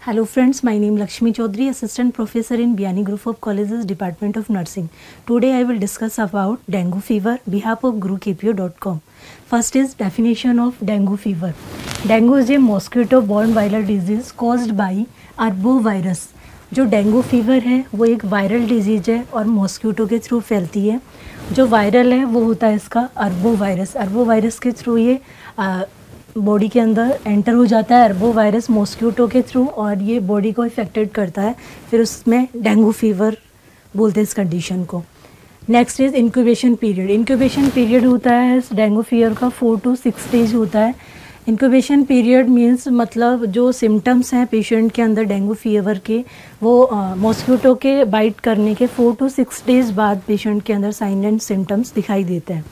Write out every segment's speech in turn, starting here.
Hello friends, my name is Lakshmi Chaudhary, Assistant Professor in Biani Group of Colleges, Department of Nursing. Today I will discuss about dengue fever, behalf of GuruKPO.com. First is definition of dengue fever. Dengue is a mosquito-borne viral disease caused by arbovirus. जो dengue fever है वो एक viral disease है और mosquito के through फैलती है. जो वायरल है वो होता है इसका अर्बोवायरस. अर्बोवायरस के थ्रू ये बॉडी के अंदर एंटर हो जाता है, अर्बोवायरस मॉस्किटो के थ्रू, और ये बॉडी को इफेक्टेड करता है. फिर उसमें डेंगू फीवर बोलते हैं इस कंडीशन को. Next is incubation period. Incubation period होता है इस डेंगू फीवर का 4 to 6 days होता है. इंक्यूबेशन पीरियड मीन्स मतलब जो सिम्टम्स हैं पेशेंट के अंदर डेंगू फीवर के, वो मॉस्किटो के बाइट करने के 4 to 6 days बाद पेशेंट के अंदर साइन एंड सिम्टम्स दिखाई देते हैं.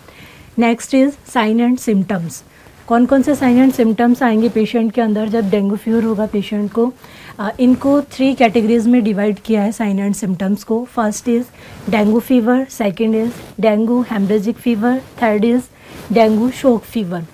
Next is sine and symptoms. कौन कौन से साइन एंड सिम्टम्स आएंगे पेशेंट के अंदर जब डेंगू फीवर होगा पेशेंट को? इनको 3 कैटेगरीज में डिवाइड किया है साइन एंड सिम्टम्स को. First is dengue fever, second is dengue haemorrhagic fever, third is dengue shock fever.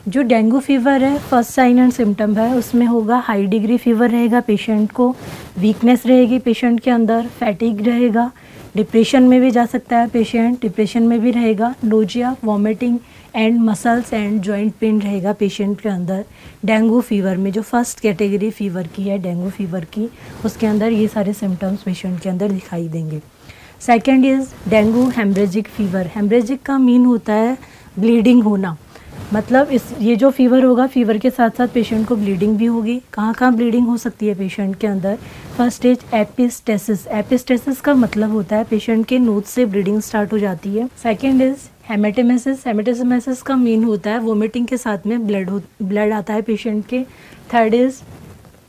जो डेंगू फीवर है फर्स्ट साइन एंड सिम्टम है उसमें होगा हाई डिग्री फीवर रहेगा पेशेंट को, वीकनेस रहेगी पेशेंट के अंदर, फैटिग रहेगा, डिप्रेशन में भी जा सकता है पेशेंट, डिप्रेशन में भी रहेगा, nausea, vomiting and muscles and joint pain रहेगा पेशेंट के अंदर. डेंगू फीवर में जो फर्स्ट कैटेगरी फीवर की है डेंगू फीवर की, उसके अंदर ये सारे सिम्टम्स पेशेंट के अंदर दिखाई देंगे. Second is dengue haemorrhagic fever. Haemorrhagic का मीन होता है ब्लीडिंग होना. मतलब ये जो फीवर होगा, फीवर के साथ साथ पेशेंट को ब्लीडिंग भी होगी. कहाँ कहाँ ब्लीडिंग हो सकती है पेशेंट के अंदर? First stage epistasis. एपिस्टेसिस का मतलब होता है पेशेंट के नोज से ब्लीडिंग स्टार्ट हो जाती है. Second is हेमेटेमेसिस. हेमेटेमेसिस का मीन होता है वोमिटिंग के साथ में ब्लड आता है पेशेंट के. Third is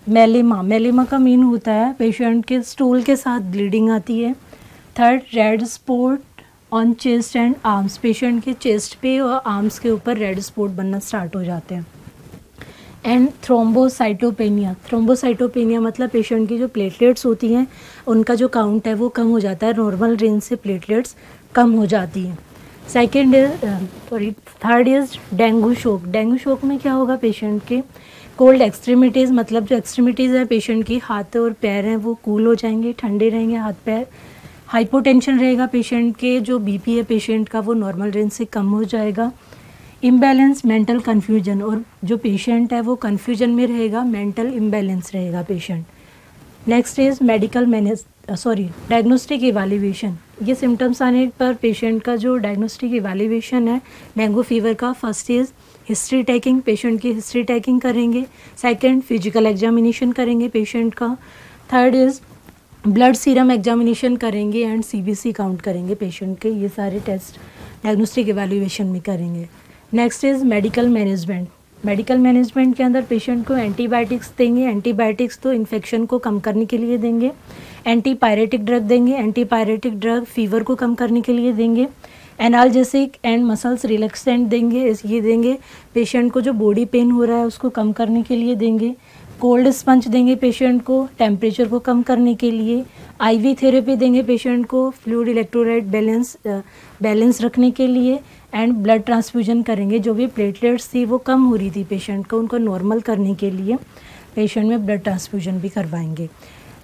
मेलिमा. मेलिमा का मीन होता है पेशेंट के स्टूल के साथ ब्लीडिंग आती है. Third red spot on chest and arms. Patient के चेस्ट पे और आर्म्स के ऊपर रेड स्पॉट बनना स्टार्ट हो जाते हैं. And thrombocytopenia. थ्रोम्बोसाइटोपेनिया मतलब पेशेंट की जो प्लेटलेट्स होती हैं उनका जो काउंट है वो कम हो जाता है, नॉर्मल रेंज से प्लेटलेट्स कम हो जाती हैं. Second is third is dengue shock. Dengue shock में क्या होगा पेशेंट के? कोल्ड एक्सट्रीमिटीज़, मतलब जो एक्सट्रीमिटीज़ है पेशेंट की, हाथ और पैर हैं वो कूल हो जाएंगे, ठंडे रहेंगे हाथ पैर. हाइपोटेंशन रहेगा पेशेंट के, जो बीपी है पेशेंट का वो नॉर्मल रेंज से कम हो जाएगा. इम्बैलेंस मेंटल कन्फ्यूजन, और जो पेशेंट है वो कन्फ्यूजन में रहेगा, मेंटल इम्बैलेंस रहेगा patient. Next is diagnostic evaluation. ये सिम्टम्स आने पर पेशेंट का जो डायग्नोस्टिक इवैल्यूएशन है डेंगू फीवर का, first is history taking. Patient की हिस्ट्री टेकिंग करेंगे. सेकेंड फिजिकल एग्जामिनेशन करेंगे पेशेंट का. Third is blood serum examination करेंगे एंड CBC काउंट करेंगे पेशेंट के. ये सारे टेस्ट डायग्नोस्टिक इवैल्यूएशन में करेंगे. Next is medical management. Medical management के अंदर पेशेंट को एंटीबायोटिक्स देंगे. एंटीबायोटिक्स तो इन्फेक्शन को कम करने के लिए देंगे. एंटीपायरेटिक ड्रग देंगे. एंटीपायरेटिक ड्रग फीवर को कम करने के लिए देंगे. एनाल्जेसिक एंड मसल्स रिलैक्सेंट देंगे. ये देंगे पेशेंट को जो बॉडी पेन हो रहा है उसको कम करने के लिए देंगे. कोल्ड स्पंज देंगे पेशेंट को टेम्परेचर को कम करने के लिए. IV थेरेपी देंगे पेशेंट को फ्लूइड इलेक्ट्रोलाइट बैलेंस रखने के लिए. एंड ब्लड ट्रांसफ्यूजन करेंगे. जो भी प्लेटलेट्स थी वो कम हो रही थी पेशेंट को, उनको नॉर्मल करने के लिए पेशेंट में ब्लड ट्रांसफ्यूजन भी करवाएंगे.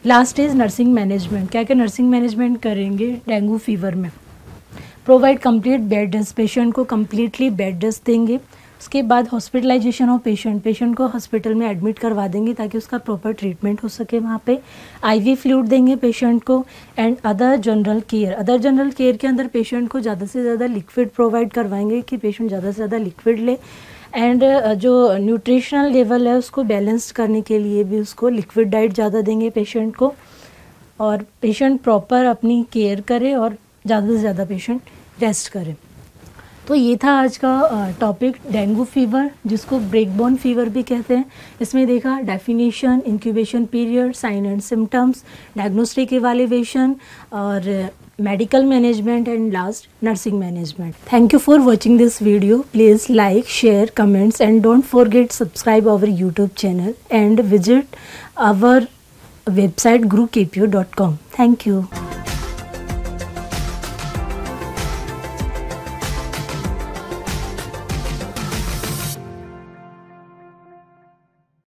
Last is nursing management. क्या क्या नर्सिंग मैनेजमेंट करेंगे डेंगू फीवर में? Provide complete bed rest. Patient को कम्प्लीटली बेड रेस्ट देंगे. उसके बाद हॉस्पिटलाइजेशन ऑफ पेशेंट को हॉस्पिटल में एडमिट करवा देंगे ताकि उसका प्रॉपर ट्रीटमेंट हो सके वहाँ पे. IV फ्लूइड देंगे पेशेंट को. एंड अदर जनरल केयर के अंदर पेशेंट को ज़्यादा से ज़्यादा लिक्विड प्रोवाइड करवाएंगे कि पेशेंट ज़्यादा से ज़्यादा लिक्विड ले. एंड जो न्यूट्रिशनल लेवल है उसको बैलेंस्ड करने के लिए भी उसको लिक्विड डाइट ज़्यादा देंगे पेशेंट को. और पेशेंट प्रॉपर अपनी केयर करे और ज़्यादा से ज़्यादा पेशेंट रेस्ट करे. तो ये था आज का टॉपिक डेंगू फीवर, जिसको ब्रेकबोन फीवर भी कहते हैं. इसमें देखा definition, incubation period, sign and symptoms, diagnostic evaluation और medical management and last nursing management. Thank you for watching this video. Please like, share, comments and don't forget subscribe our YouTube channel and visit our website GuruKPO.com. Thank you.